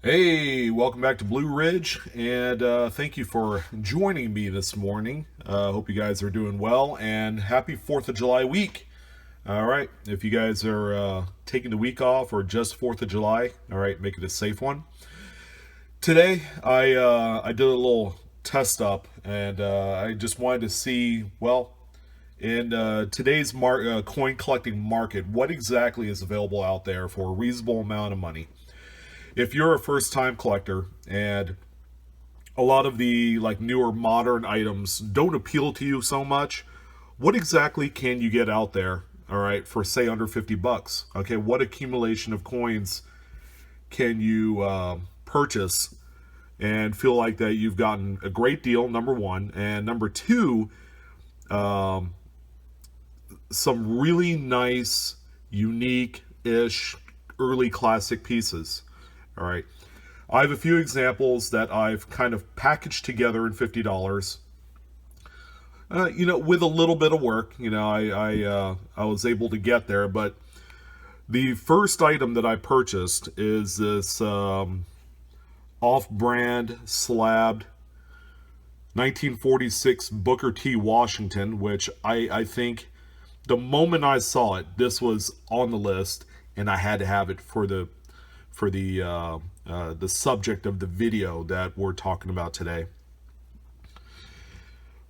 Hey, welcome back to Blue Ridge, and thank you for joining me this morning. Hope you guys are doing well, and happy 4th of July week. All right, if you guys are taking the week off or just 4th of July, all right, make it a safe one. Today, I did a little test up, and I just wanted to see, well, in today's coin collecting market, what exactly is available out there for a reasonable amount of money. If you're a first time collector and a lot of the like newer modern items don't appeal to you so much, what exactly can you get out there, all right, for say under 50 bucks? Okay, what accumulation of coins can you purchase and feel like that you've gotten a great deal, number one, and number two, some really nice, unique-ish early classic pieces. All right. I have a few examples that I've kind of packaged together in $50. With a little bit of work, I was able to get there. But the first item that I purchased is this off-brand slabbed 1946 Booker T. Washington, which I think the moment I saw it, this was on the list, and I had to have it for the subject of the video that we're talking about today.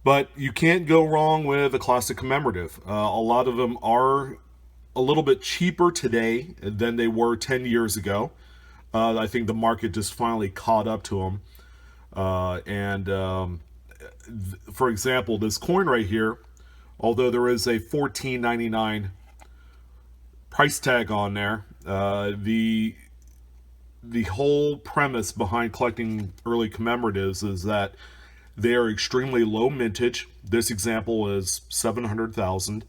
But you can't go wrong with a classic commemorative. A lot of them are a little bit cheaper today than they were 10 years ago. I think the market just finally caught up to them. For example, this coin right here, although there is a $14.99 price tag on there, the whole premise behind collecting early commemoratives is that they are extremely low mintage. This example is 700,000.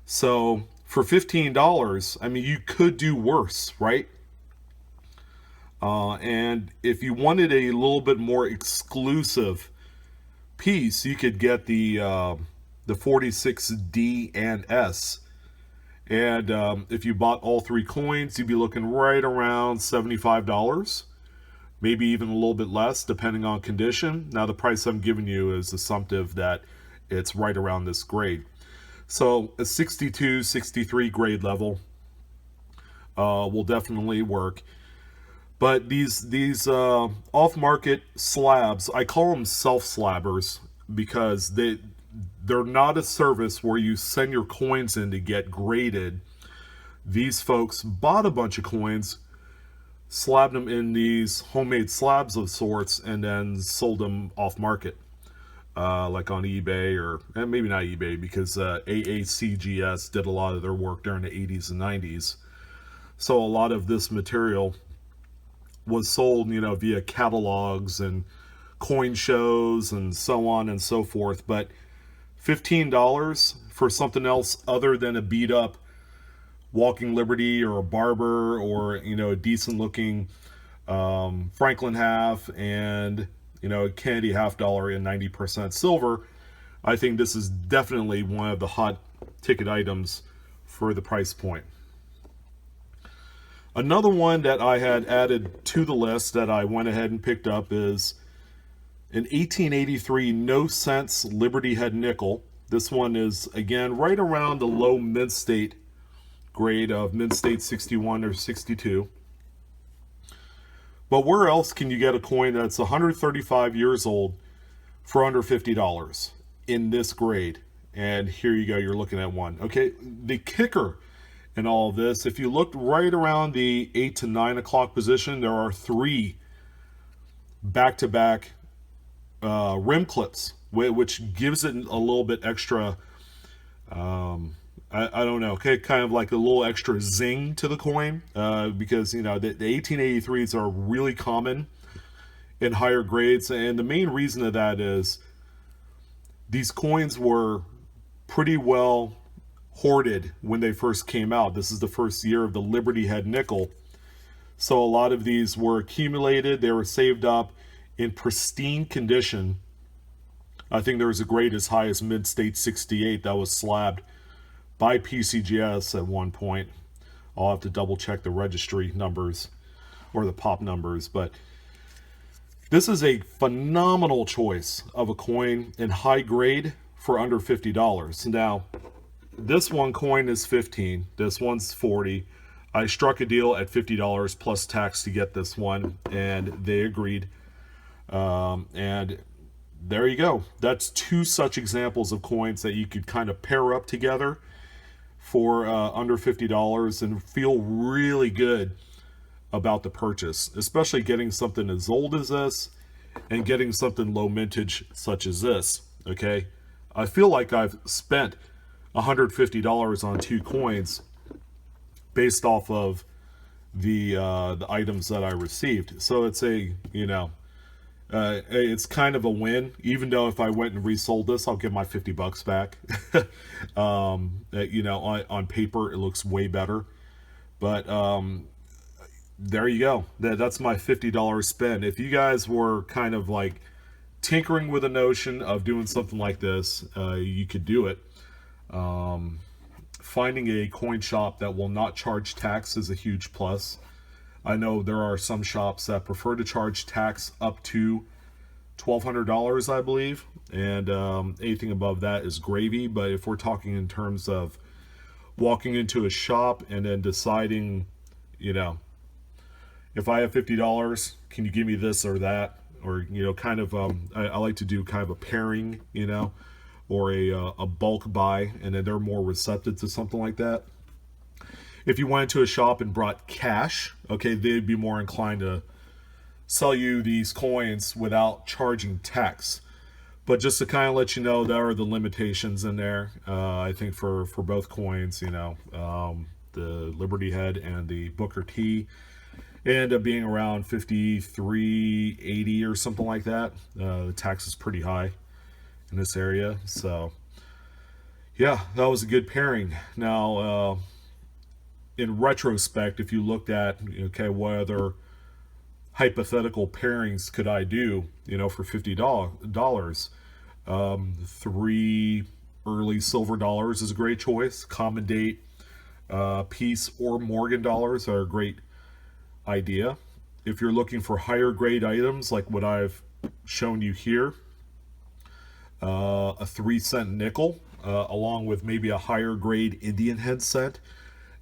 So for $15, I mean, you could do worse, right? And if you wanted a little bit more exclusive piece, you could get the 46D and S. And if you bought all three coins, you'd be looking right around $75, maybe even a little bit less, depending on condition. Now, the price I'm giving you is assumptive that it's right around this grade. So a 62, 63 grade level will definitely work. But these off-market slabs, I call them self-slabbers because they're not a service where you send your coins in to get graded. These folks bought a bunch of coins, slabbed them in these homemade slabs of sorts, and then sold them off market, like on eBay and maybe not eBay because AACGS did a lot of their work during the 80s and 90s. So a lot of this material was sold, via catalogs and coin shows and so on and so forth. But $15 for something else other than a beat up Walking Liberty or a Barber or a decent looking Franklin half and a Kennedy $half in 90% silver, I think this is definitely one of the hot ticket items for the price point. Another one that I had added to the list that I went ahead and picked up is an 1883 no cents Liberty Head nickel. This one is, again, right around the low mid-state grade of mid-state 61 or 62. But where else can you get a coin that's 135 years old for under $50 in this grade? And here you go, you're looking at one. Okay, the kicker in all of this, if you looked right around the 8 to 9 o'clock position, there are three back-to-back rim clips, which gives it a little bit extra, I don't know, okay, kind of like a little extra zing to the coin, because, the 1883s are really common in higher grades, and the main reason of that is these coins were pretty well hoarded when they first came out. This is the first year of the Liberty Head nickel, so a lot of these were accumulated, they were saved up in pristine condition. I think there was a grade as high as mid-state 68 that was slabbed by PCGS at one point. I'll have to double check the registry numbers. or the pop numbers. But this is a phenomenal choice of a coin in high grade for under $50. Now, this one coin is 15, this one's 40. I struck a deal at $50 plus tax to get this one, and they agreed. And there you go. That's two such examples of coins that you could kind of pair up together for under $50 and feel really good about the purchase, especially getting something as old as this and getting something low mintage such as this. Okay, I feel like I've spent $150 on two coins based off of the items that I received. So it's a, you know, it's kind of a win, even though if I went and resold this, I'll get my $50 back. You know, on paper, it looks way better. But there you go. That's my $50 spend. If you guys were kind of like tinkering with a notion of doing something like this, you could do it. Finding a coin shop that will not charge tax is a huge plus. I know there are some shops that prefer to charge tax up to $1,200, I believe, and anything above that is gravy. But if we're talking in terms of walking into a shop and then deciding, you know, if I have $50, can you give me this or that? Or, you know, kind of, I like to do kind of a pairing, you know, or a bulk buy, and then they're more receptive to something like that. If you went into a shop and brought cash, okay, they'd be more inclined to sell you these coins without charging tax. But just to kind of let you know, there are the limitations in there. I think for both coins, you know, the Liberty Head and the Booker T end up being around $53.80 or something like that. The tax is pretty high in this area. So yeah, that was a good pairing. Now, in retrospect, if you looked at, okay, what other hypothetical pairings could I do, you know, for $50? 3 early silver dollars is a great choice. Common date, Peace, or Morgan dollars are a great idea. If you're looking for higher grade items like what I've shown you here, a 3-cent nickel, along with maybe a higher grade Indian head set,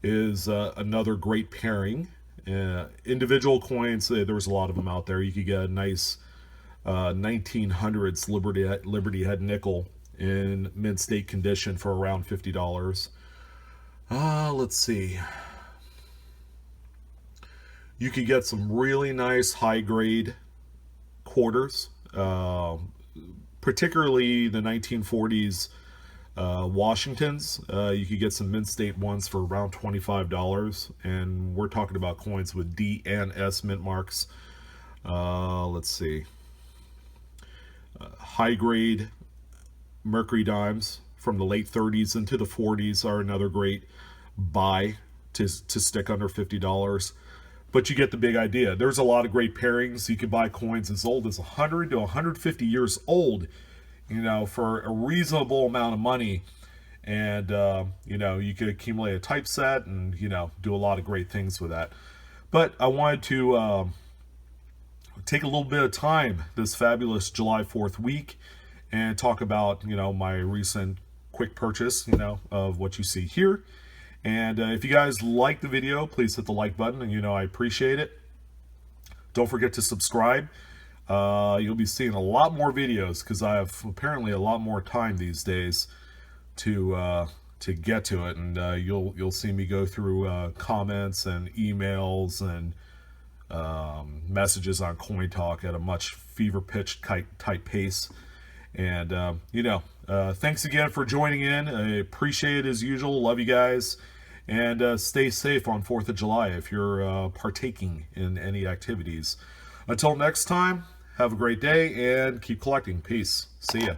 is another great pairing. Individual coins, there's a lot of them out there. You could get a nice 1900s Liberty Head nickel in mint state condition for around $50. Let's see. You could get some really nice high grade quarters, particularly the 1940s Washingtons. You could get some mint state ones for around $25, and we're talking about coins with D and S mint marks. Let's see. High grade Mercury dimes from the late 30s into the 40s are another great buy to stick under $50. But you get the big idea. There's a lot of great pairings. You can buy coins as old as 100 to 150 years old, you know, for a reasonable amount of money. And, you know, you could accumulate a typeset and, you know, do a lot of great things with that. But I wanted to take a little bit of time this fabulous July 4th week and talk about, you know, my recent quick purchase, you know, of what you see here. And if you guys like the video, please hit the like button, and you know I appreciate it. Don't forget to subscribe. You'll be seeing a lot more videos because I have apparently a lot more time these days to get to it, and you'll see me go through comments and emails and messages on Coin Talk at a much fever-pitched type pace. And you know, thanks again for joining in. I appreciate it as usual. Love you guys. And stay safe on 4th of July if you're partaking in any activities. Until next time, have a great day and keep collecting. Peace. See ya.